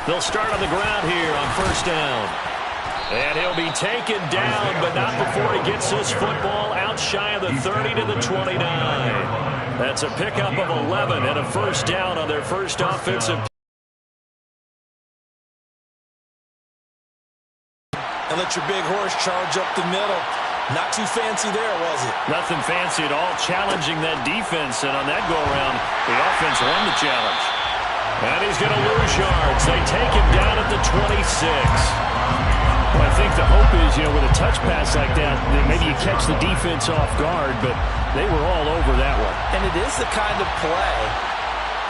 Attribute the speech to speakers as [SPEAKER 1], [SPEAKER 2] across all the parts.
[SPEAKER 1] They'll start on the ground here on first down. And he'll be taken down, but not before he gets this football out shy of the 30 to the 29. That's a pickup of 11 and a first down on their first offensive.
[SPEAKER 2] And let your big horse charge up the middle. Not too fancy there, was it?
[SPEAKER 1] Nothing fancy at all, challenging that defense. And on that go-around, the offense won the challenge. And he's going to lose yards. They take him down at the 26. Well, I think the hope is, with a touch pass like that maybe you catch the defense off guard, but they were all over that one.
[SPEAKER 2] And it is the kind of play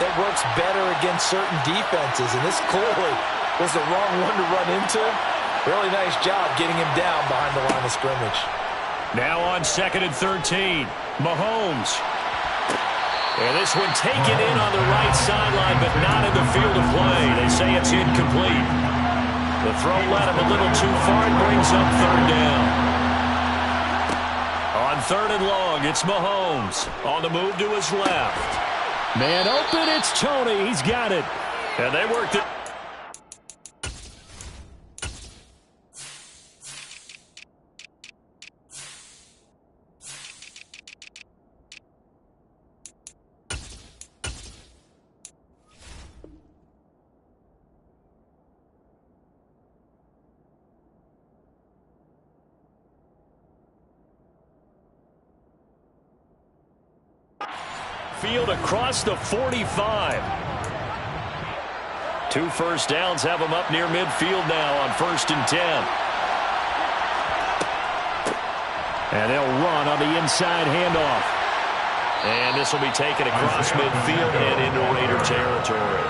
[SPEAKER 2] that works better against certain defenses, and this clearly was the wrong one to run into. Really nice job getting him down behind the line of scrimmage.
[SPEAKER 1] Now on 2nd and 13, Mahomes. And this one taken in on the right sideline, but not in the field of play. They say it's incomplete. The throw led him a little too far and brings up 3rd down. On 3rd and long, it's Mahomes. On the move to his left. Man open, it's Tony. He's got it. And they worked it. Field across the 45. 2 first downs have them up near midfield now on 1st and 10. And they'll run on the inside handoff. And this will be taken across midfield and into Raider territory.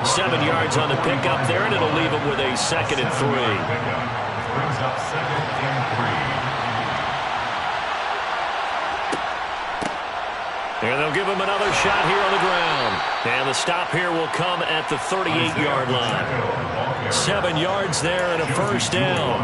[SPEAKER 1] 7 yards on the pickup there, and it'll leave them with a 2nd and 3.
[SPEAKER 3] Brings up 2nd and 3.
[SPEAKER 1] And they'll give him another shot here on the ground. And the stop here will come at the 38-yard line. 7 yards there and a first down.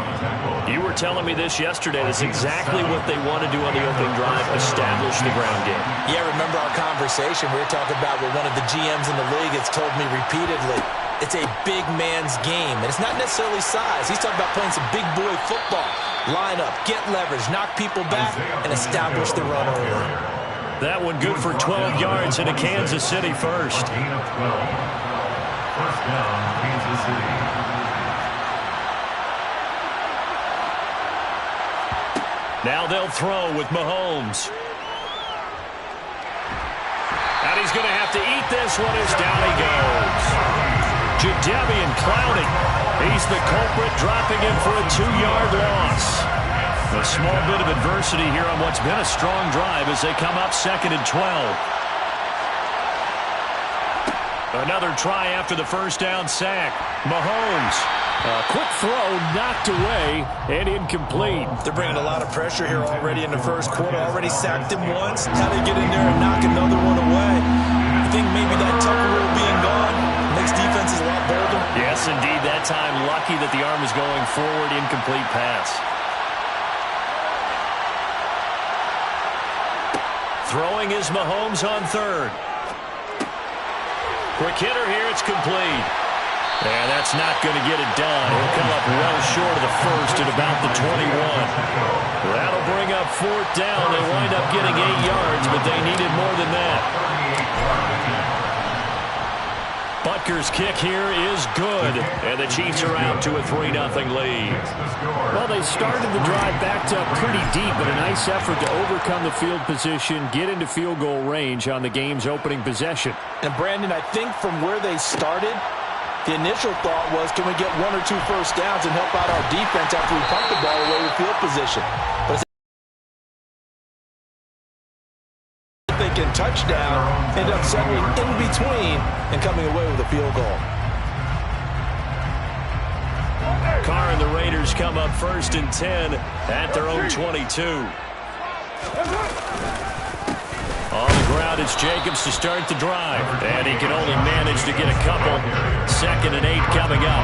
[SPEAKER 1] You were telling me this yesterday. That's exactly what they want to do on the opening drive, establish the ground game.
[SPEAKER 2] Yeah, remember our conversation we were talking about where one of the GMs in the league has told me repeatedly, it's a big man's game. And it's not necessarily size. He's talking about playing some big boy football. Line up, get leverage, knock people back, and establish the run early.
[SPEAKER 1] That one good for 12 yards into Kansas City first.
[SPEAKER 3] Gain of 12. First down, Kansas City.
[SPEAKER 1] Now they'll throw with Mahomes. And he's going to have to eat this one as down he goes. Jadeveon Clowney. He's the culprit, dropping him for a 2-yard loss. A small bit of adversity here on what's been a strong drive as they come up 2nd and 12. Another try after the first down sack. Mahomes. A quick throw knocked away and incomplete.
[SPEAKER 2] They're bringing a lot of pressure here already in the first quarter. Already sacked him once. How they get in there and knock another one away? I think maybe that Tucker rule being gone makes defenses a lot bolder.
[SPEAKER 1] Yes, indeed. That time lucky that the arm is going forward. Incomplete pass. Throwing is Mahomes on 3rd. Quick hitter here, it's complete. And that's not going to get it done. He'll come up well short of the first at about the 21. That'll bring up 4th down. They wind up getting 8 yards, but they needed more than that. Butker's kick here is good, and the Chiefs are out to a 3-0 lead.
[SPEAKER 4] Well, they started the drive backed up pretty deep, but a nice effort to overcome the field position, get into field goal range on the game's opening possession.
[SPEAKER 2] And, Brandon, I think from where they started, the initial thought was, can we get 1 or 2 first downs and help out our defense after we pump the ball away with field position? But thinking touchdown, end up settling in between and coming away with a field goal.
[SPEAKER 1] Carr and the Raiders come up 1st and 10 at their own 22. On the ground, it's Jacobs to start the drive. And he can only manage to get a couple. 2nd and 8 coming up.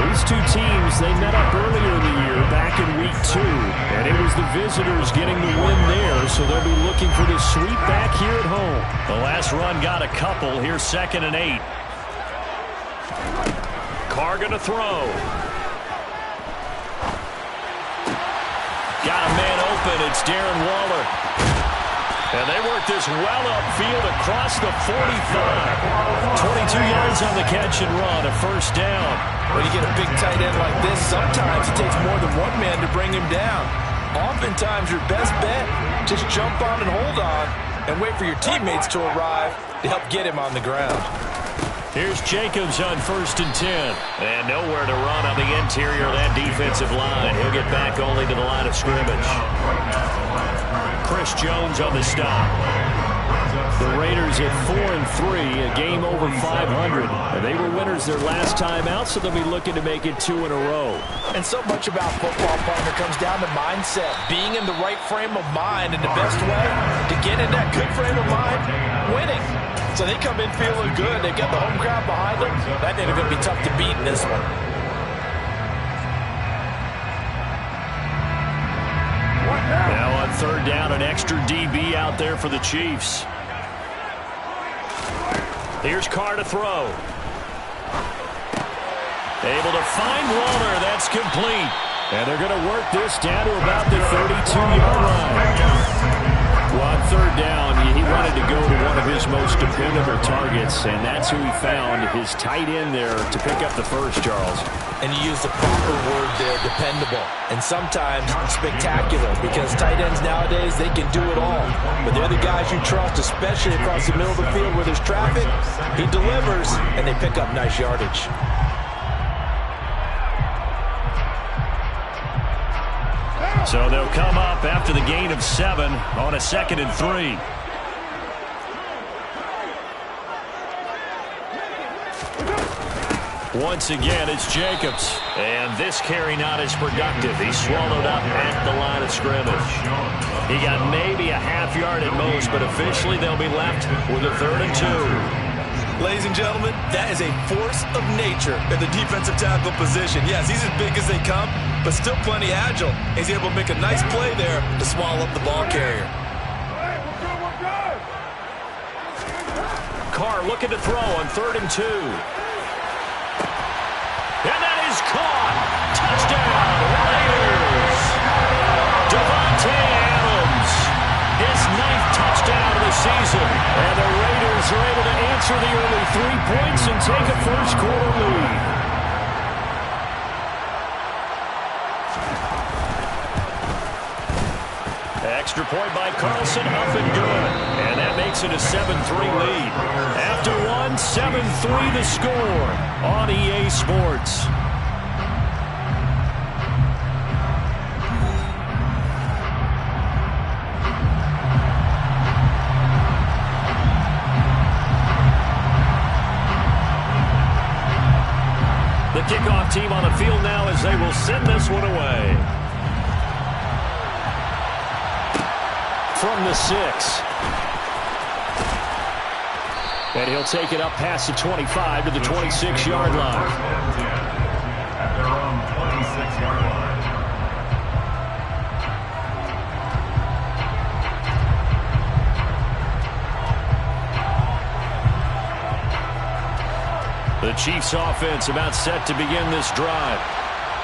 [SPEAKER 4] These two teams, they met up earlier in the year, back in Week 2. And it was the visitors getting the win there, so they'll be looking for the sweep back here at home.
[SPEAKER 1] The last run got a couple. Here's 2nd and 8. Carr going to throw. Got a man open. It's Darren Waller. And they work this well upfield across the 45. 22 yards on the catch and run, a first down.
[SPEAKER 2] When you get a big tight end like this, sometimes it takes more than one man to bring him down. Oftentimes, your best bet, just jump on and hold on and wait for your teammates to arrive to help get him on the ground.
[SPEAKER 1] Here's Jacobs on 1st and 10. And nowhere to run on the interior of that defensive line. He'll get back only to the line of scrimmage. Chris Jones on the stop.
[SPEAKER 4] The Raiders at 4-3, a game over 500. And they were winners their last time out, so they'll be looking to make it 2 in a row.
[SPEAKER 2] And so much about football, partner, comes down to mindset. Being in the right frame of mind, and the best way to get in that good frame of mind, winning. So they come in feeling good. They got the home crowd behind them. That they're going to be tough to beat in this one.
[SPEAKER 1] Now on 3rd down, an extra DB out there for the Chiefs. Here's Carr to throw. Able to find Waller. That's complete. And they're going to work this down to about the 32-yard line. Well, on 3rd down, he wanted to go to one of his most dependable targets, and that's who he found, his tight end there, to pick up the first, Charles.
[SPEAKER 2] And you use the proper word there, dependable. And sometimes spectacular, because tight ends nowadays, they can do it all. But they're the guys you trust, especially across the middle of the field where there's traffic. He delivers, and they pick up nice yardage.
[SPEAKER 1] So they'll come up after the gain of 7 on a 2nd and 3. Once again, it's Jacobs. And this carry not as productive. He's swallowed up at the line of scrimmage. He got maybe a half yard at most, but officially they'll be left with a 3rd and 2.
[SPEAKER 2] Ladies and gentlemen, that is a force of nature in the defensive tackle position. Yes, he's as big as they come, but still plenty agile. He's able to make a nice play there to swallow up the ball carrier.
[SPEAKER 1] Carr looking to throw on 3rd and 2. And that is caught. Touchdown, Raiders. Devontae Adams, his 9th touchdown of the season. And the Raiders are able to answer the early 3 points and take a first-quarter lead. Extra point by Carlson, up and good. And that makes it a 7-3 lead. After 1, 7-3 the score on EA Sports. The kickoff team on the field now as they will send this one away. From the 6. And he'll take it up past the 25 to the 26-yard line.
[SPEAKER 3] At their own 26-yard line.
[SPEAKER 1] The Chiefs offense about set to begin this drive.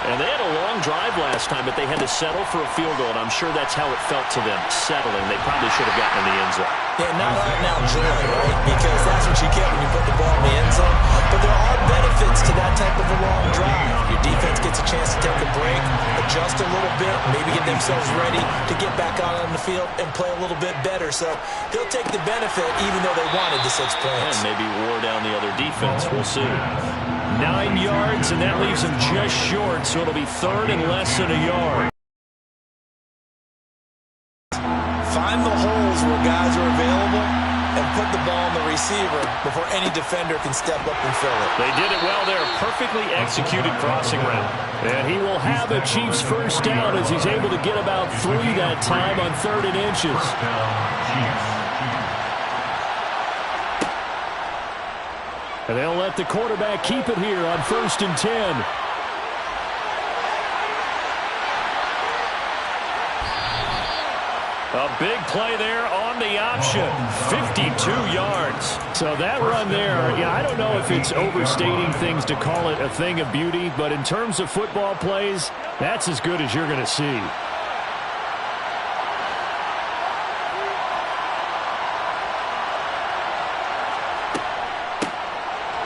[SPEAKER 1] And they had a long drive last time, but they had to settle for a field goal, and I'm sure that's how it felt to them, settling. They probably should have gotten in the end zone.
[SPEAKER 2] Yeah, not right now, joy, right? Because that's what you get when you put the ball in the end zone. But there are benefits to that type of a long drive. Your defense gets a chance to take a break, adjust a little bit, maybe get themselves ready to get back out on the field and play a little bit better. So they'll take the benefit even though they wanted the 6 points.
[SPEAKER 1] And maybe wore down the other defense. We'll see. 9 yards, and that leaves them just short, so it'll be 3rd and less than a yard.
[SPEAKER 2] Find the holes where guys are available and put the ball on the receiver before any defender can step up and fill it.
[SPEAKER 1] They did it well there. Perfectly executed crossing route.
[SPEAKER 4] And he will have a Chiefs first down as he's able to get about 3 that time on 3rd and inches. And they'll let the quarterback keep it here on 1st and 10.
[SPEAKER 1] A big play there on the option. 52 yards.
[SPEAKER 4] So that run there, yeah, I don't know if it's overstating things to call it a thing of beauty, but in terms of football plays, that's as good as you're going to see.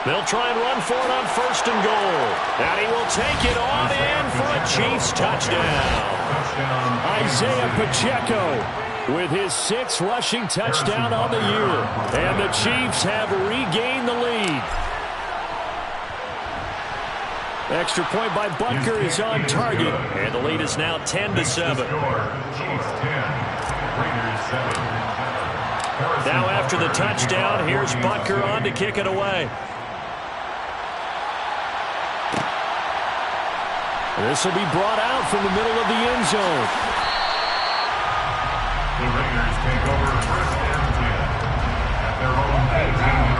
[SPEAKER 1] They'll try and run for it on 1st and goal. And he will take it on in for a Chiefs touchdown.
[SPEAKER 4] Isaiah Pacheco with his 6th rushing touchdown on the year. And the Chiefs have regained the lead. Extra point by Butker is on target.
[SPEAKER 1] And the lead is now 10-7. Now after the touchdown, here's Butker on to kick it away.
[SPEAKER 4] This will be brought out from the middle of the end zone.
[SPEAKER 3] The Raiders take over 1st and 10 at their own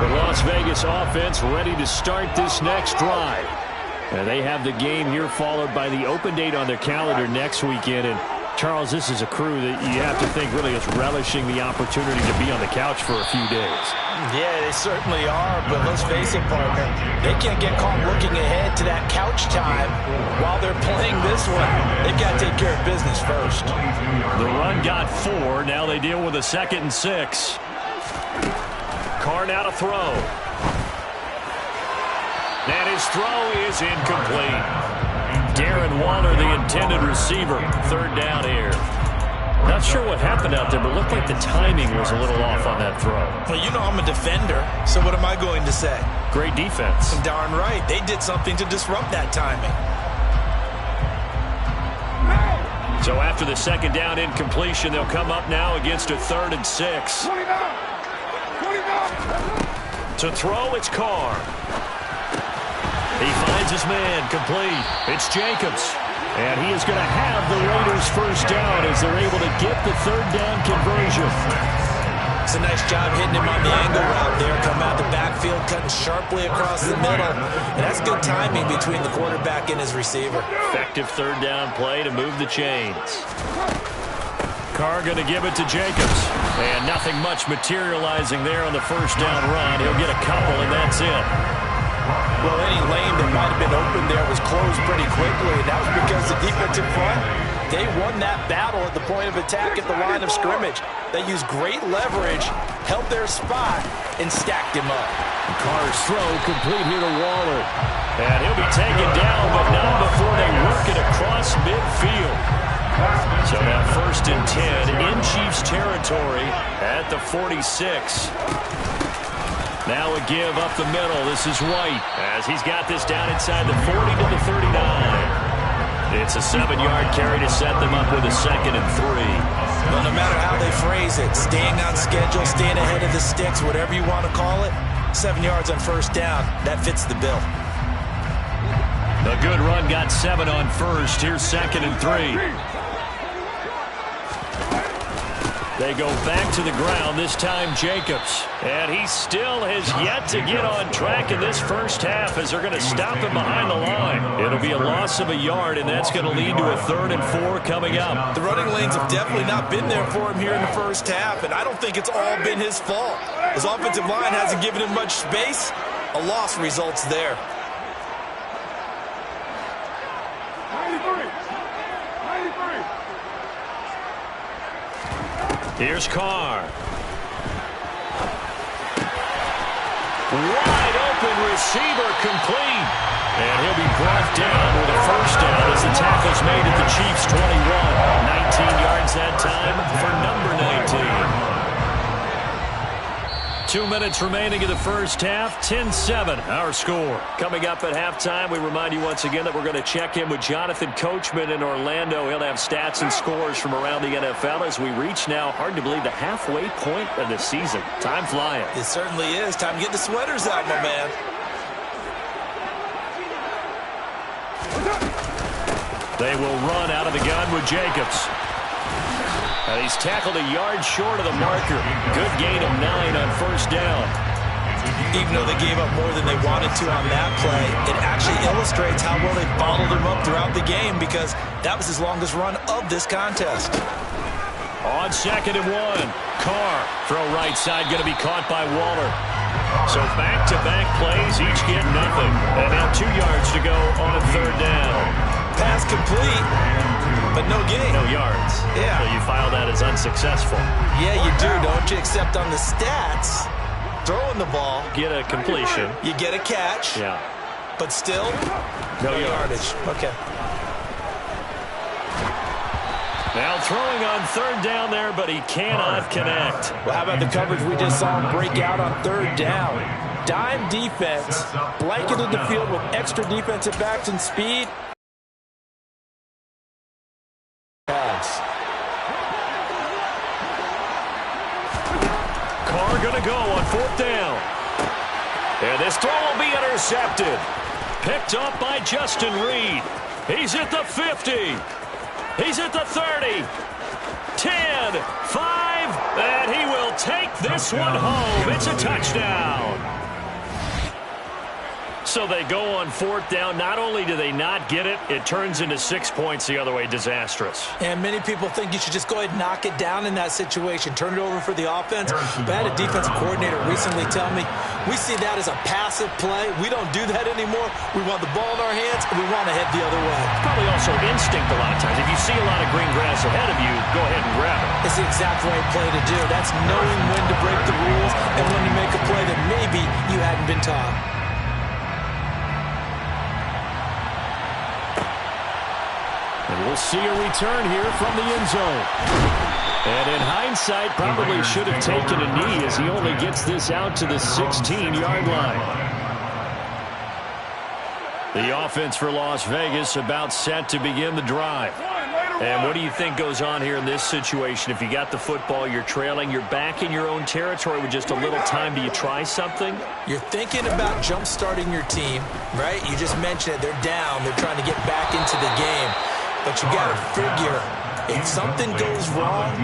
[SPEAKER 3] 18.
[SPEAKER 4] The Las Vegas offense ready to start this next drive. And they have the game here followed by the open date on their calendar next weekend. And Charles, this is a crew that you have to think really is relishing the opportunity to be on the couch for a few days.
[SPEAKER 2] Yeah, they certainly are, but let's face it, partner. They can't get caught looking ahead to that couch time while they're playing this one. They've got to take care of business first.
[SPEAKER 1] The run got 4. Now they deal with a 2nd and 6. Carr now to throw. And his throw is incomplete. Darren Waller, the intended receiver. 3rd down here. Not sure what happened out there, but it looked like the timing was a little off on that throw.
[SPEAKER 2] Well, you know I'm a defender, so what am I going to say?
[SPEAKER 1] Great defense.
[SPEAKER 2] Darn right. They did something to disrupt that timing.
[SPEAKER 1] So after the 2nd down incompletion, they'll come up now against a 3rd and 6. To throw, it's Carr. He finds his man, complete. It's Jacobs.
[SPEAKER 4] And he is going to have the Raiders 1st down as they're able to get the 3rd down conversion.
[SPEAKER 2] It's a nice job hitting him on the angle route there. Come out the backfield, cutting sharply across the middle. And that's good timing between the quarterback and his receiver.
[SPEAKER 1] Effective 3rd down play to move the chains. Carr going to give it to Jacobs. And nothing much materializing there on the 1st down run. He'll get a couple, and that's it.
[SPEAKER 2] Well, any lane that might have been open there was closed pretty quickly. And that was because the defensive front, they won that battle at the point of attack at the line of scrimmage. They used great leverage, held their spot, and stacked him up.
[SPEAKER 4] Carr's throw complete here to Waller.
[SPEAKER 1] And he'll be taken down, but not before they work it across midfield. So now 1st and 10 in Chiefs territory at the 46. Now a give up the middle. This is White as he's got this down inside the 40 to the 39. It's a 7-yard carry to set them up with a 2nd and 3.
[SPEAKER 2] Well, no matter how they phrase it, staying on schedule, staying ahead of the sticks, whatever you want to call it, 7 yards on 1st down, that fits the bill.
[SPEAKER 1] A good run got 7 on 1st. Here's 2nd and 3. They go back to the ground, this time Jacobs. And he still has yet to get on track in this 1st half as they're going to stop him behind the line. It'll be a loss of a yard, and that's going to lead to a 3rd and 4 coming up.
[SPEAKER 2] The running lanes have definitely not been there for him here in the 1st half, and I don't think it's all been his fault. His offensive line hasn't given him much space. A loss results there.
[SPEAKER 3] 93.
[SPEAKER 1] Here's Carr. Wide open receiver complete. And he'll be brought down with a 1st down as the tackle's made at the Chiefs' 21. 19 yards that time for number 19. 2 minutes remaining in the 1st half. 10-7 our score. Coming up at halftime, we remind you once again that we're going to check in with Jonathan Coachman in Orlando. He'll have stats and scores from around the NFL as we reach now, hard to believe, the halfway point of the season. Time flying.
[SPEAKER 2] It certainly is. Time to get the sweaters out, my man.
[SPEAKER 1] They will run out of the gun with Jacobs. And he's tackled a yard short of the marker. Good gain of 9 on 1st down.
[SPEAKER 2] Even though they gave up more than they wanted to on that play, it actually illustrates how well they bottled him up throughout the game because that was his longest run of this contest.
[SPEAKER 1] On 2nd and 1. Carr, throw right side, going to be caught by Waller. So back-to-back plays, each get nothing. And now 2 yards to go on 3rd down.
[SPEAKER 2] Pass complete, but no gain.
[SPEAKER 1] No yards.
[SPEAKER 2] Yeah.
[SPEAKER 1] So you file that as unsuccessful.
[SPEAKER 2] Yeah, you do, don't you? Except on the stats, throwing the ball.
[SPEAKER 1] Get a completion.
[SPEAKER 2] You get a catch.
[SPEAKER 1] Yeah.
[SPEAKER 2] But still,
[SPEAKER 1] no yardage.
[SPEAKER 2] Okay.
[SPEAKER 1] Now throwing on 3rd down there, but he cannot connect.
[SPEAKER 2] Well, how about the coverage we just saw him break out on 3rd down? Dime defense, blanketed the field with extra defensive backs and speed. Pass.
[SPEAKER 1] Carr going to go on 4th down. And this throw will be intercepted. Picked up by Justin Reed. He's at the 50. He's at the 30. 10, 5, and he will take this one home. It's a touchdown. So they go on 4th down. Not only do they not get it, it turns into 6 points the other way. Disastrous.
[SPEAKER 2] And many people think you should just go ahead and knock it down in that situation. Turn it over for the offense. But I had a defensive coordinator recently tell me, we see that as a passive play. We don't do that anymore. We want the ball in our hands, and we want to head the other way.
[SPEAKER 1] It's probably also instinct a lot of times. If you see a lot of green grass ahead of you, go ahead and grab it.
[SPEAKER 2] It's the exact right play to do. That's knowing when to break the rules and when to make a play that maybe you hadn't been taught.
[SPEAKER 4] And we'll see a return here from the end zone. And in hindsight, probably should have taken a knee as he only gets this out to the 16-yard line. The offense for Las Vegas about set to begin the drive. And what do you think goes on here in this situation? If you got the football, you're trailing, you're back in your own territory with just a little time. Do you try something?
[SPEAKER 2] You're thinking about jump-starting your team, right? You just mentioned it. They're down. They're trying to get back into the game. But you got to figure, if something goes wrong,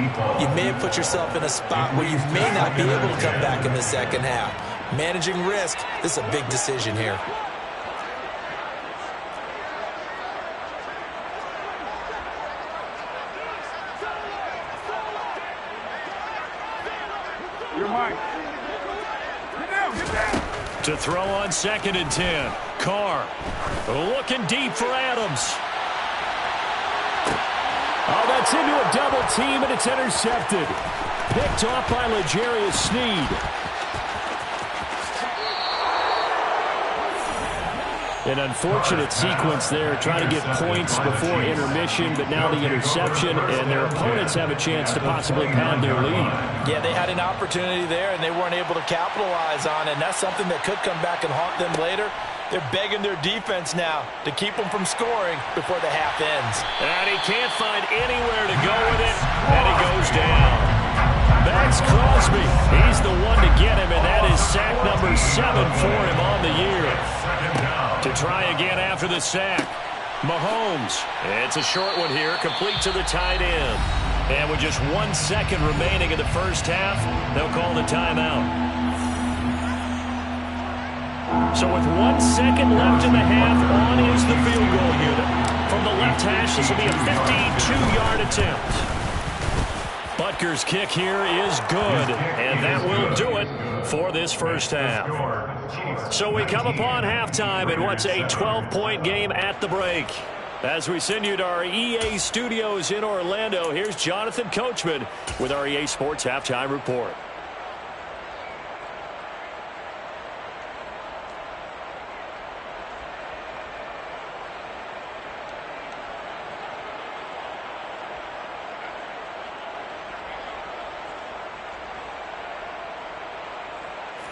[SPEAKER 2] you may have put yourself in a spot where you may not be able to come back in the second half. Managing risk, this is a big decision here.
[SPEAKER 1] To throw on 2nd and 10. Carr looking deep for Adams.
[SPEAKER 4] Oh, that's into a double team, and it's intercepted. Picked off by L'Jarius Sneed. An unfortunate sequence there, trying to get points before intermission, but now the interception, and their opponents have a chance to possibly pad their lead.
[SPEAKER 2] Yeah, they had an opportunity there, and they weren't able to capitalize on it, and that's something that could come back and haunt them later. They're begging their defense now to keep them from scoring before the half ends.
[SPEAKER 1] And he can't find anywhere to go with it, and he goes down. That's Crosby. He's the one to get him, and that is sack number 7 for him on the year. To try again after the sack, Mahomes. It's a short one here, complete to the tight end. And with just 1 second remaining in the first half, they'll call the timeout. So with 1 second left in the half, on is the field goal unit. From the left hash, this will be a 52-yard attempt. Butker's kick here is good, and that will do it for this first half. So we come upon halftime in what's a 12-point game at the break. As we send you to our EA studios in Orlando, here's Jonathan Coachman with our EA Sports Halftime Report.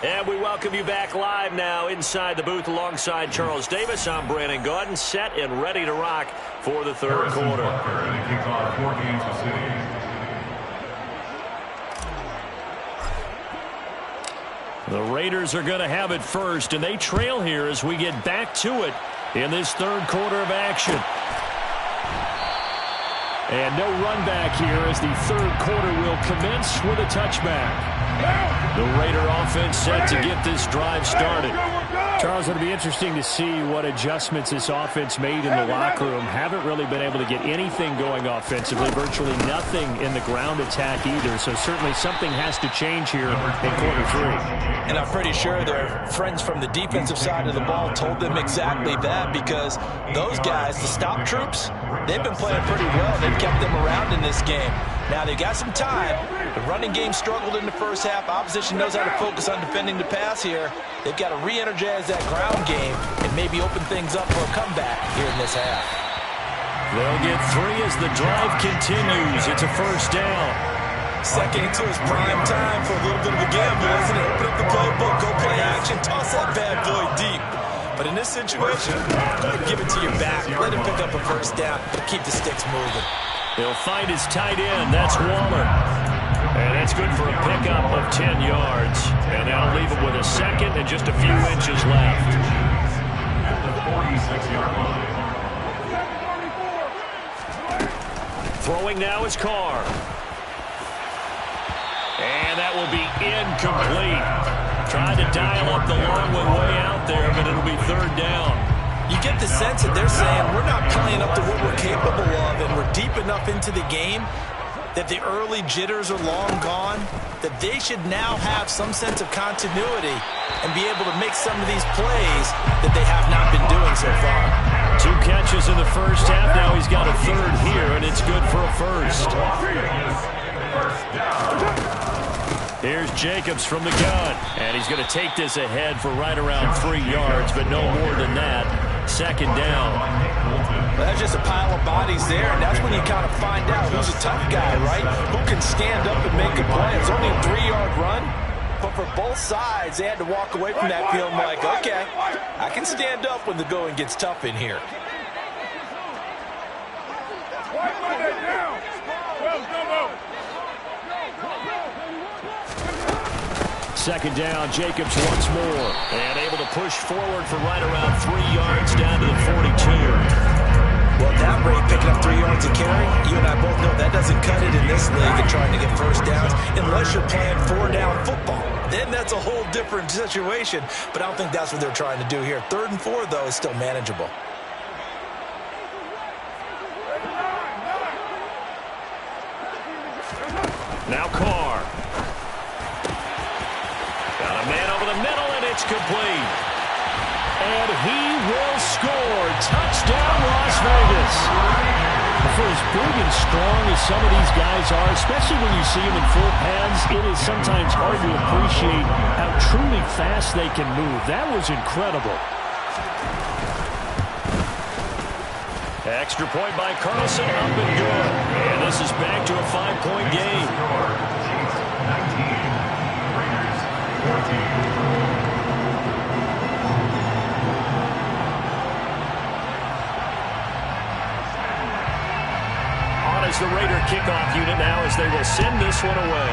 [SPEAKER 1] And we welcome you back live now inside the booth alongside Charles Davis. I'm Brandon Gaudin, set and ready to rock for the third quarter. The Raiders are going to have it first, and they trail here as we get back to it in this third quarter of action.
[SPEAKER 4] And no run back here as the third quarter will commence with a touchback. The Raider offense set to get this drive started. Charles, it'll be interesting to see what adjustments this offense made in the locker room. Haven't really been able to get anything going offensively, virtually nothing in the ground attack either. So certainly something has to change here in quarter three.
[SPEAKER 2] And I'm pretty sure their friends from the defensive side of the ball told them exactly that, because those guys, the stop troops, they've been playing pretty well. They've kept them around in this game. Now, they got some time. The running game struggled in the first half. Opposition knows how to focus on defending the pass here. They've got to re-energize that ground game and maybe open things up for a comeback here in this half.
[SPEAKER 4] They'll get 3 as the drive continues. It's a first down.
[SPEAKER 2] Second into his prime time for a little bit of a gamble, isn't it? Open up the playbook, go play action, toss that bad boy deep. But in this situation, go ahead and give it to your back. Let him pick up a first down. Keep the sticks moving.
[SPEAKER 4] He'll find his tight end. That's Waller. And that's good for a pickup of 10 yards. And that'll leave him with a second and just a few inches left.
[SPEAKER 3] At the 46-yard line.
[SPEAKER 4] Throwing now is Carr. And that will be incomplete. Tried to dial up the long one way out there, but it'll be third down.
[SPEAKER 2] You get the sense that they're saying we're not playing up to what we're capable of, and we're deep enough into the game that the early jitters are long gone, that they should now have some sense of continuity and be able to make some of these plays that they have not been doing so far.
[SPEAKER 4] 2 catches in the first half. Now he's got a third here, and it's good for a first. Here's Jacobs from the gun, and he's going to take this ahead for right around 3 yards, but no more than that. Second down.
[SPEAKER 2] Well, that's just a pile of bodies there, and that's when you kind of find out who's a tough guy, right? Who can stand up and make a play. It's only a 3-yard run, but for both sides, they had to walk away from that feeling like, okay, I can stand up when the going gets tough in here.
[SPEAKER 4] Second down, Jacobs once more. And able to push forward for right around 3 yards down to the 42.
[SPEAKER 2] Well, at that rate, picking up 3 yards a carry, you and I both know that doesn't cut it in this league and trying to get first downs unless you're playing 4-down football. Then that's a whole different situation, but I don't think that's what they're trying to do here. 3rd and 4, though, is still manageable.
[SPEAKER 4] Now Carr. Got a man over the middle, and it's complete. And he will score. Touchdown, Las Vegas. For as big and strong as some of these guys are, especially when you see them in full pads, it is sometimes hard to appreciate how truly fast they can move. That was incredible. Extra point by Carlson, up and good. And this is back to a 5-point game.
[SPEAKER 3] 19, Raiders 14.
[SPEAKER 4] As the Raider kickoff unit now as they will send this one away.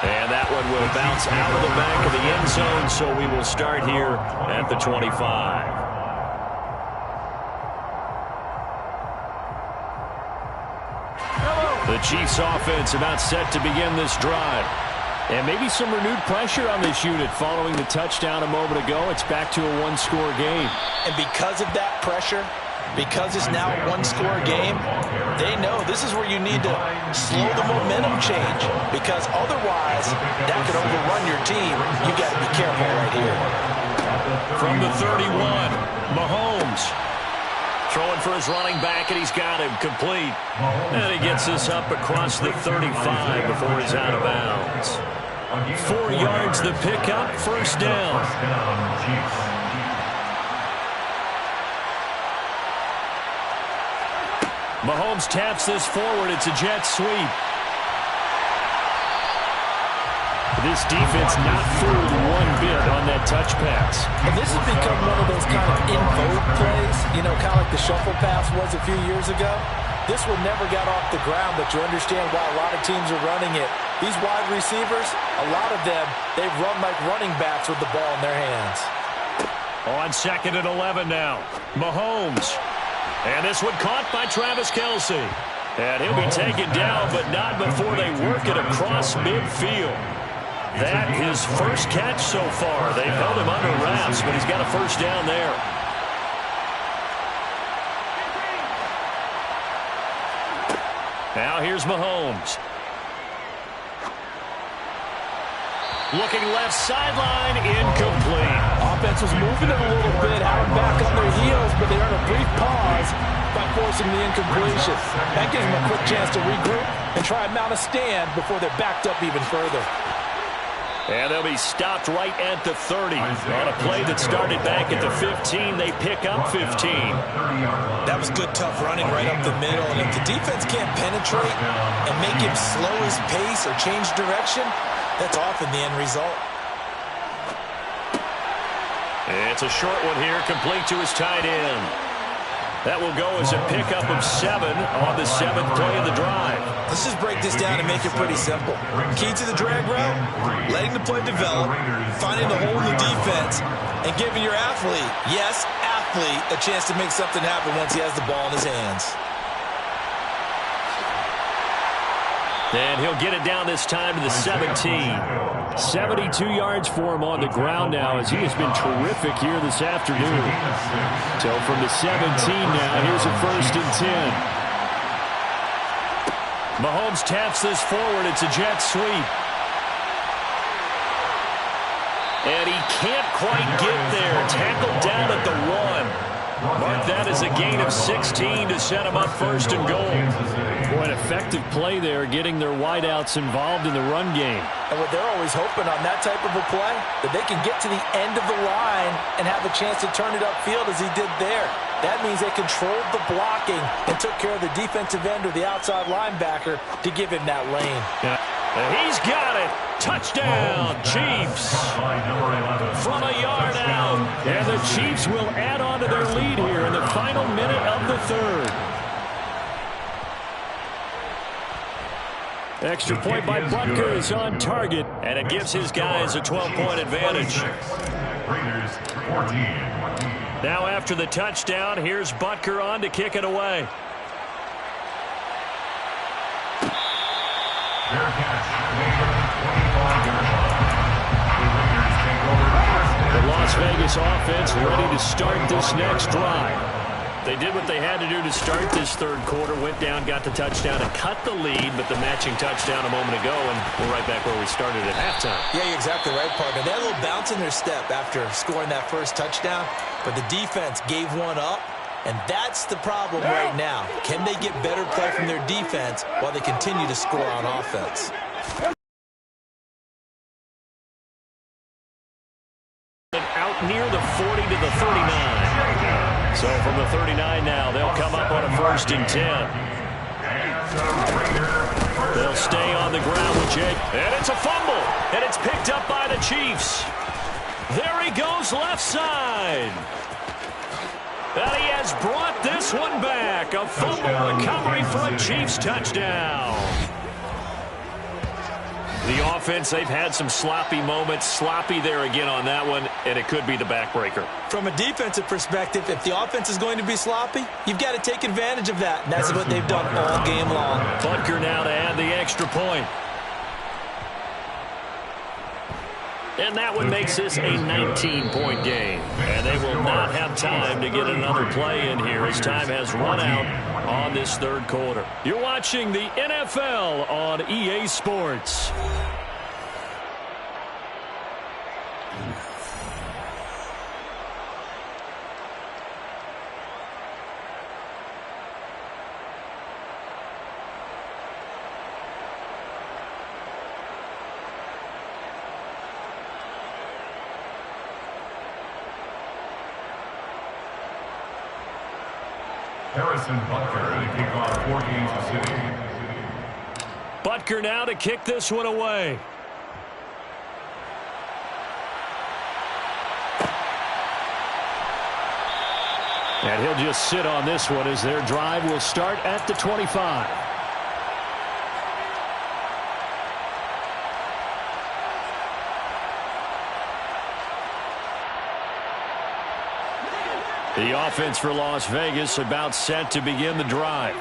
[SPEAKER 4] And that one will bounce out of the back of the end zone, so we will start here at the 25. The Chiefs offense about set to begin this drive. And maybe some renewed pressure on this unit following the touchdown a moment ago. It's back to a 1-score game.
[SPEAKER 2] And because of that pressure, because it's now a 1-score game, they know this is where you need to slow the momentum change, because otherwise that could overrun your team. You got to be careful right here.
[SPEAKER 4] From the 31, Mahomes throwing for his running back, and he's got him complete. And he gets this up across the 35 before he's out of bounds. 4 yards the pickup, first down. Mahomes taps this forward. It's a jet sweep. This defense not fooled one bit on that touch pass.
[SPEAKER 2] And this has become one of those kind of in vogue plays, you know, kind of like the shuffle pass was a few years ago. This one never got off the ground, but you understand why a lot of teams are running it. These wide receivers, a lot of them, they run like running backs with the ball in their hands.
[SPEAKER 4] On 2nd and 11 now. Mahomes
[SPEAKER 1] And this one caught by Travis Kelce. And he'll be taken down, but not before they work it across midfield. That his first catch so far. They've held him under wraps, but he's got a first down there. Now here's Mahomes. Looking left sideline, incomplete.
[SPEAKER 2] Offense was moving it a little bit, had them back on their heels, but they earned a brief pause by forcing the incompletion. That gives them a quick chance to regroup and try and mount a stand before they're backed up even further.
[SPEAKER 1] And they'll be stopped right at the 30. On a play that started back at the 15, they pick up 15.
[SPEAKER 2] That was good, tough running right up the middle. And if the defense can't penetrate and make him slow his pace or change direction, that's often the end result.
[SPEAKER 1] It's a short one here, complete to his tight end. That will go as a pickup of 7 on the 7th play of the drive.
[SPEAKER 2] Let's just break this down and make it pretty simple. Key to the drag route, letting the play develop, finding the hole in the defense, and giving your athlete, yes, athlete, a chance to make something happen once he has the ball in his hands.
[SPEAKER 1] And he'll get it down this time to the 17.
[SPEAKER 4] 72 yards for him on the ground now as he has been terrific here this afternoon. So from the 17 now, here's a 1st and 10.
[SPEAKER 1] Mahomes taps this forward. It's a jet sweep. And he can't quite get there. Tackled down at the 1. Mark that as a gain of 16 to set him up 1st and goal.
[SPEAKER 4] Boy, an effective play there, getting their wideouts involved in the run game.
[SPEAKER 2] And what they're always hoping on that type of a play, that they can get to the end of the line and have a chance to turn it upfield as he did there. That means they controlled the blocking and took care of the defensive end or the outside linebacker to give him that lane.
[SPEAKER 1] Yeah. And he's got it. Touchdown, Chiefs. From a yard out.
[SPEAKER 4] And the Chiefs will add on to their lead here in the final minute of the 3rd. Extra point by Butker is on target.
[SPEAKER 1] And it gives his guys a 12-point advantage. Now after the touchdown, here's Butker on to kick it away.
[SPEAKER 4] The Las Vegas offense ready to start this next drive.
[SPEAKER 1] They did what they had to do to start this 3rd quarter, went down, got the touchdown, and cut the lead, but the matching touchdown a moment ago, and we're right back where we started at halftime.
[SPEAKER 2] Yeah, you're exactly right, partner. They had a little bounce in their step after scoring that first touchdown, but the defense gave one up, and that's the problem right now. Can they get better play from their defense while they continue to score on offense?
[SPEAKER 1] Out near the 40 to the 39. So from the 39 now, they'll come up on a 1st and 10. They'll stay on the ground with Jake. And it's a fumble. And it's picked up by the Chiefs. There he goes left side. And he has brought this one back. A fumble recovery for a Chiefs touchdown. The offense, they've had some sloppy moments. Sloppy there again on that one, and it could be the backbreaker.
[SPEAKER 2] From a defensive perspective, if the offense is going to be sloppy, you've got to take advantage of that, and that's what they've done all game long.
[SPEAKER 1] Butker now to add the extra point. And that one makes this a 19-point game. And they will not have time to get another play in here as time has run out on this 3rd quarter. You're watching the NFL on EA Sports.
[SPEAKER 3] Harrison Butker to kick off for Kansas City.
[SPEAKER 1] Butker now to kick this one away.
[SPEAKER 4] And he'll just sit on this one as their drive will start at the 25. The offense for Las Vegas about set to begin the drive.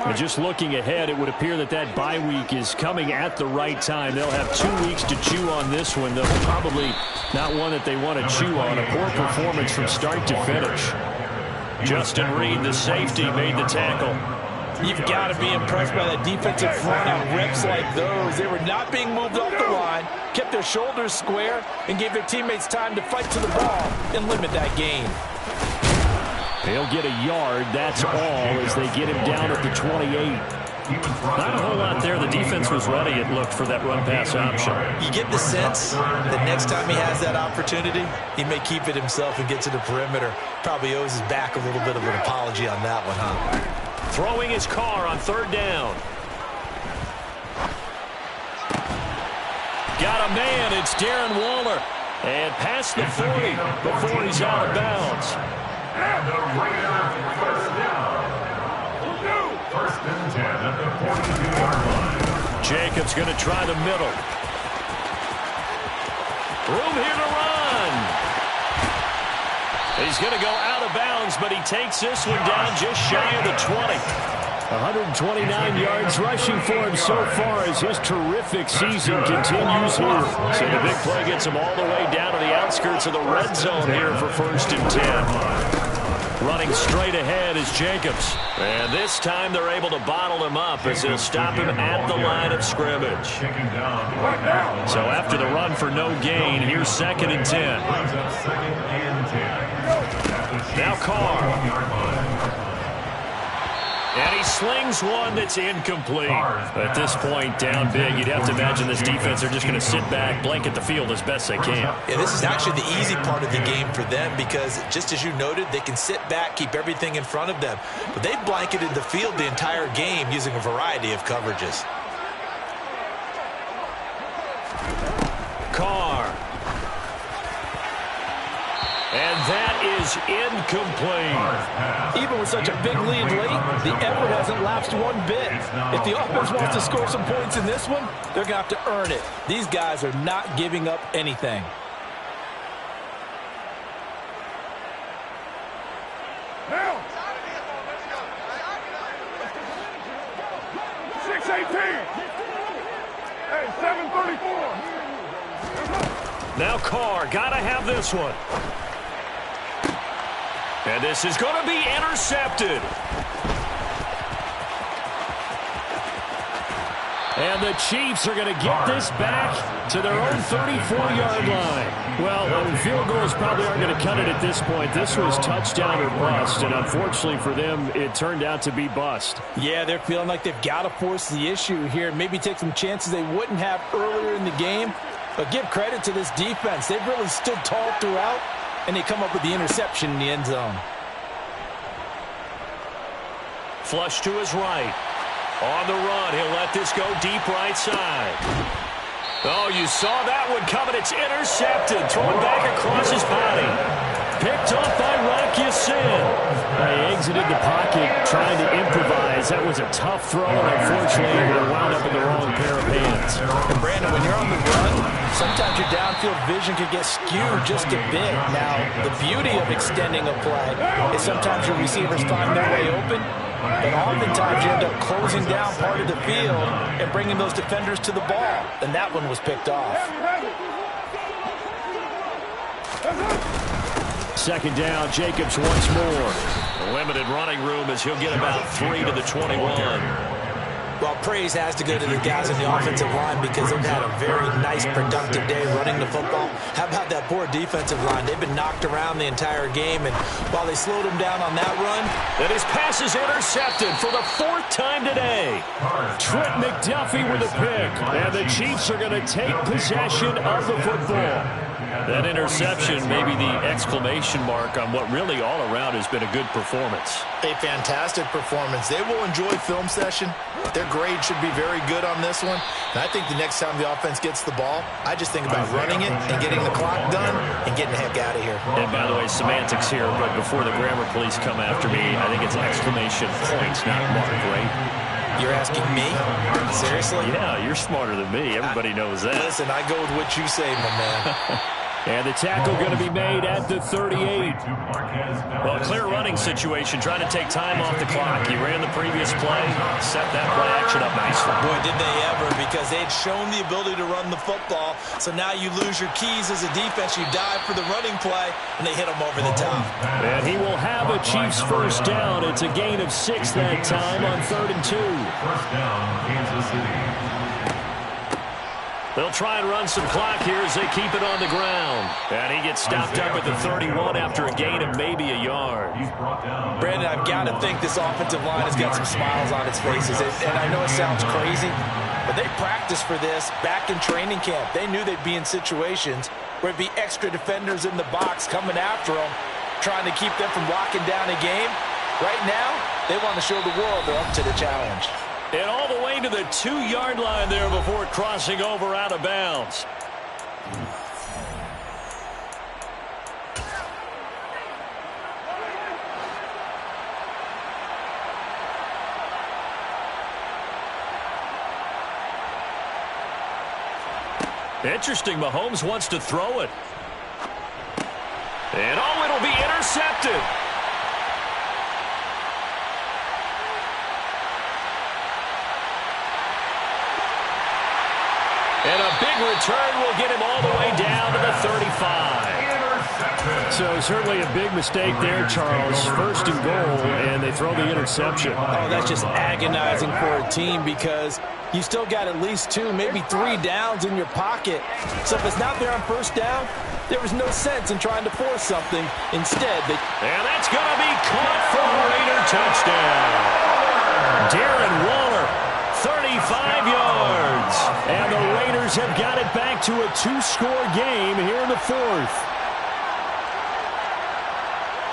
[SPEAKER 4] And just looking ahead, it would appear that that bye week is coming at the right time. They'll have 2 weeks to chew on this one, though probably not one that they want to chew on. A poor performance from start to finish. Justin Reed, the safety, made the tackle.
[SPEAKER 2] You've got to be impressed by that defensive front on reps like those. They were not being moved off the line, kept their shoulders square, and gave their teammates time to fight to the ball and limit that gain.
[SPEAKER 4] They'll get a yard, that's all, as they get him down at the 28. Not a whole lot there. The defense was ready, it looked, for that run-pass option.
[SPEAKER 2] You get the sense that next time he has that opportunity, he may keep it himself and get to the perimeter. Probably owes his back a little bit of an apology on that one, huh?
[SPEAKER 4] Throwing his car on 3rd down. Got a man, it's Darren Waller. And past the 40 before he's out of bounds.
[SPEAKER 3] And the Raiders first down. First and 10 at the 42-yard line.
[SPEAKER 4] Jacobs going to try the middle. Room here to run. He's going to go out of bounds, but he takes this one down just shy of the 20. 129 yards rushing for him so far as his terrific season continues here. So the big play gets him all the way down to the outskirts of the red zone here for 1st and 10. Running straight ahead is Jacobs. And this time they're able to bottle him up as they'll stop him at the line of scrimmage. So after the run for no gain, here's 2nd and 10. Now Carr. And he slings one that's incomplete. At this point, down big, you'd have to imagine this defense are just going to sit back, blanket the field as best they can.
[SPEAKER 2] Yeah, this is actually the easy part of the game for them because, just as you noted, they can sit back, keep everything in front of them. But they've blanketed the field the entire game using a variety of coverages.
[SPEAKER 4] Carr. And that is incomplete.
[SPEAKER 2] Even with such a big lead late, the effort hasn't lapsed one bit. If the offense wants to score some points in this one, they're going to have to earn it. These guys are not giving up anything.
[SPEAKER 3] Now, 6:18. Hey, 7:34.
[SPEAKER 4] Now Carr, gotta have this one. And this is going to be intercepted. And the Chiefs are going to get this back to their own 34-yard line. Well, field goals probably aren't going to cut it at this point. This was touchdown or bust, and unfortunately for them, it turned out to be bust.
[SPEAKER 2] Yeah, they're feeling like they've got to force the issue here, maybe take some chances they wouldn't have earlier in the game. But give credit to this defense. They've really stood tall throughout, and they come up with the interception in the end zone.
[SPEAKER 4] Flush to his right. On the run, he'll let this go deep right side. Oh, you saw that one coming. It's intercepted. Thrown back across his body. Picked off by Rocky Sin. He exited the pocket trying to improvise. That was a tough throw, and unfortunately, it wound up in the wrong pair of hands.
[SPEAKER 2] And Brandon, when you're on the run, sometimes your downfield vision can get skewed just a bit. Now, the beauty of extending a play is sometimes your receivers find their way open, but oftentimes you end up closing down part of the field and bringing those defenders to the ball. And that one was picked off.
[SPEAKER 4] 2nd down, Jacobs once more. Limited running room as he'll get about 3 to the 21.
[SPEAKER 2] Well, praise has to go to the guys in the offensive line because they've had a very nice, productive day running the football. How about that poor defensive line? They've been knocked around the entire game, and while they slowed them down on that run,
[SPEAKER 4] and his pass is intercepted for the 4th time today. Trent McDuffie with a pick, and the Chiefs are going to take possession of the football. That interception may be the exclamation mark on what really all around has been a good performance.
[SPEAKER 5] A fantastic performance. They will enjoy film session. Their grade should be very good on this one. And I think the next time the offense gets the ball, I just think about running it and getting the clock done and getting the heck out of here.
[SPEAKER 4] And by the way, semantics here, but before the grammar police come after me, I think it's exclamation points, not mark, right?
[SPEAKER 2] You're asking me? Seriously?
[SPEAKER 4] Yeah, you're smarter than me. Everybody knows that.
[SPEAKER 2] Listen, I go with what you say, my man.
[SPEAKER 4] And the tackle going to be made at the 38.
[SPEAKER 1] Well, clear running situation, trying to take time off the clock. He ran the previous play, set that play action up nicely.
[SPEAKER 2] Boy, did they ever, because they had shown the ability to run the football. So now you lose your keys as a defense. You dive for the running play, and they hit him over the top.
[SPEAKER 4] And he will have a Chiefs first down. It's a gain of 6 that time on 3rd and 2.
[SPEAKER 3] First down, Kansas City.
[SPEAKER 1] They'll try and run some clock here as they keep it on the ground. And he gets stopped up at the 31 after a gain of maybe a yard.
[SPEAKER 2] Brandon, I've got to think this offensive line has got some smiles on its faces. And I know it sounds crazy, but they practiced for this back in training camp. They knew they'd be in situations where it'd be extra defenders in the box coming after them, trying to keep them from locking down a game. Right now, they want to show the world they're up to the challenge.
[SPEAKER 1] And all the way to the 2-yard line there before crossing over out of bounds. Interesting, Mahomes wants to throw it. And it'll be intercepted. And a big return will get him all the way down to the 35.
[SPEAKER 4] So certainly a big mistake there, Charles. 1st and goal, and they throw the interception.
[SPEAKER 2] Oh, that's just agonizing for a team because you still got at least 2, maybe 3 downs in your pocket. So if it's not there on 1st down, there was no sense in trying to force something. Instead, they...
[SPEAKER 1] And that's going to be caught for a Raider touchdown. Darren Waller, 35 yards. And the Raiders have got it back to a 2-score game here in the 4th.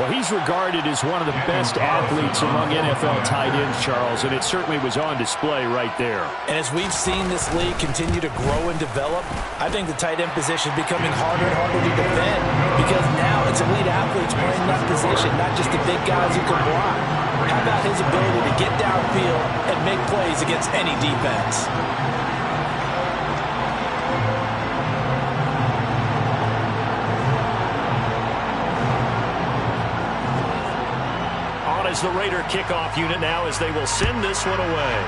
[SPEAKER 4] Well, he's regarded as one of the best athletes among NFL tight ends, Charles, and it certainly was on display right there.
[SPEAKER 2] And as we've seen this league continue to grow and develop, I think the tight end position is becoming harder and harder to defend because now it's elite athletes playing that position, not just the big guys who can block. How about his ability to get downfield and make plays against any defense?
[SPEAKER 1] Is the Raider kickoff unit now as they will send this one away.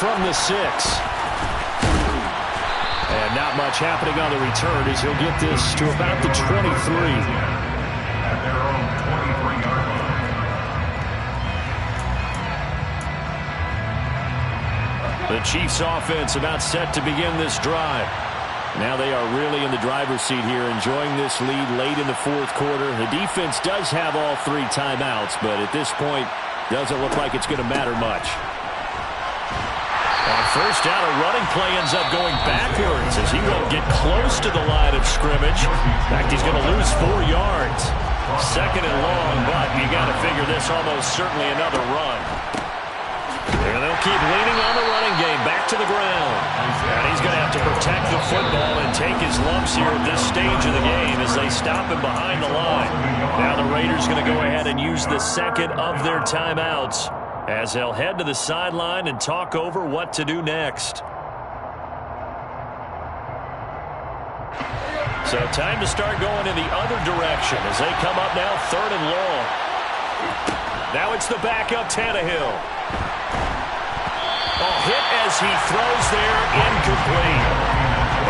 [SPEAKER 4] From the 6. And not much happening on the return as he'll get this to about the 23.
[SPEAKER 3] At their own 23-yard line.
[SPEAKER 1] The Chiefs offense about set to begin this drive. Now they are really in the driver's seat here, enjoying this lead late in the 4th quarter. The defense does have all 3 timeouts, but at this point, doesn't look like it's going to matter much. On 1st down, a running play ends up going backwards as he won't get close to the line of scrimmage. In fact, he's going to lose 4 yards. 2nd and long, but you got to figure this almost certainly another run. And they'll keep leaning on the running game back to the ground. And he's going to have to protect the football and take his lumps here at this stage of the game as they stop him behind the line. Now the Raiders going to go ahead and use the 2nd of their timeouts as they'll head to the sideline and talk over what to do next. So time to start going in the other direction as they come up now 3rd and long. Now it's the backup Tannehill. Hit as he throws there, incomplete.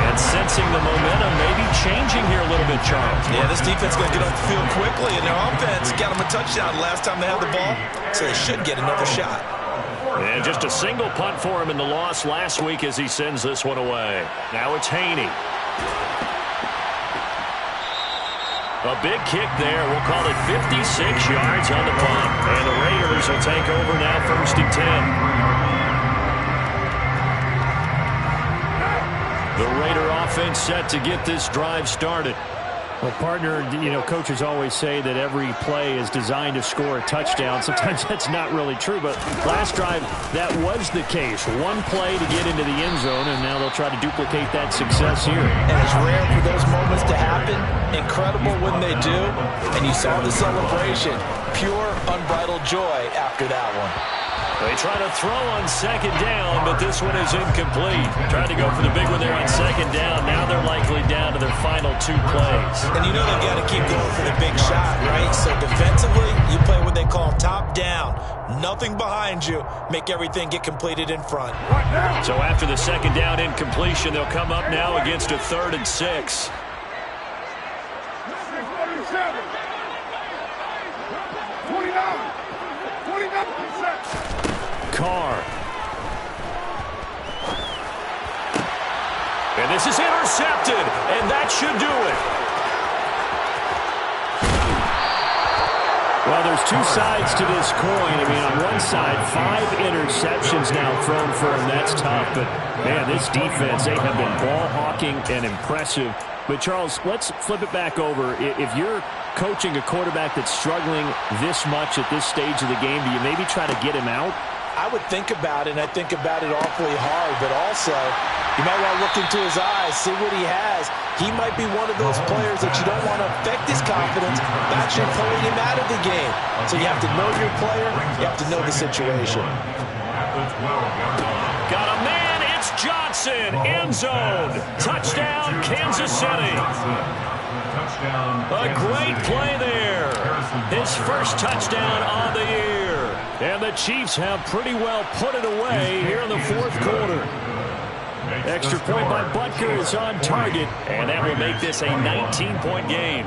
[SPEAKER 1] And sensing the momentum maybe changing here a little bit, Charles.
[SPEAKER 2] Yeah, this defense is going to get off the field quickly, and their offense got them a touchdown last time they had the ball, so they should get another shot.
[SPEAKER 1] And just a single punt for him in the loss last week as he sends this one away. Now it's Haney. A big kick there. We'll call it 56 yards on the punt. And the Raiders will take over now 1st and 10. The Raider offense set to get this drive started.
[SPEAKER 4] Well, partner, coaches always say that every play is designed to score a touchdown. Sometimes that's not really true, but last drive, that was the case. One play to get into the end zone, and now they'll try to duplicate that success here.
[SPEAKER 2] And it's rare for those moments to happen. Incredible when they do. And you saw the celebration. pure, unbridled joy after that one.
[SPEAKER 1] They try to throw on second down, but this one is incomplete. Tried to go for the big one there on second down. Now they're likely down to their final 2 plays.
[SPEAKER 2] And you know they've got to keep going for the big shot, right? So defensively, you play what they call top down. Nothing behind you. Make everything get completed in front.
[SPEAKER 1] So after the second down incompletion, they'll come up now against a 3rd and 6. Carr. And this is intercepted, and that should do it.
[SPEAKER 4] Well, there's 2 sides to this coin. I mean, on one side, 5 interceptions now thrown for him. That's tough. But, man, this defense, they have been ball hawking and impressive. But, Charles, let's flip it back over. If you're coaching a quarterback that's struggling this much at this stage of the game, do you maybe try to get him out?
[SPEAKER 2] I would think about it, and I think about it awfully hard. But also, you might want to look into his eyes, see what he has. He might be one of those players that you don't want to affect his confidence, actually pulling him out of the game. So you have to know your player. You have to know the situation.
[SPEAKER 1] Got a man. It's Johnson. End zone. Touchdown, Kansas City. A great play there. His first touchdown on the year. And the Chiefs have pretty well put it away here in the 4th quarter. Extra point by Butker is on target, and that will make this a 19-point game.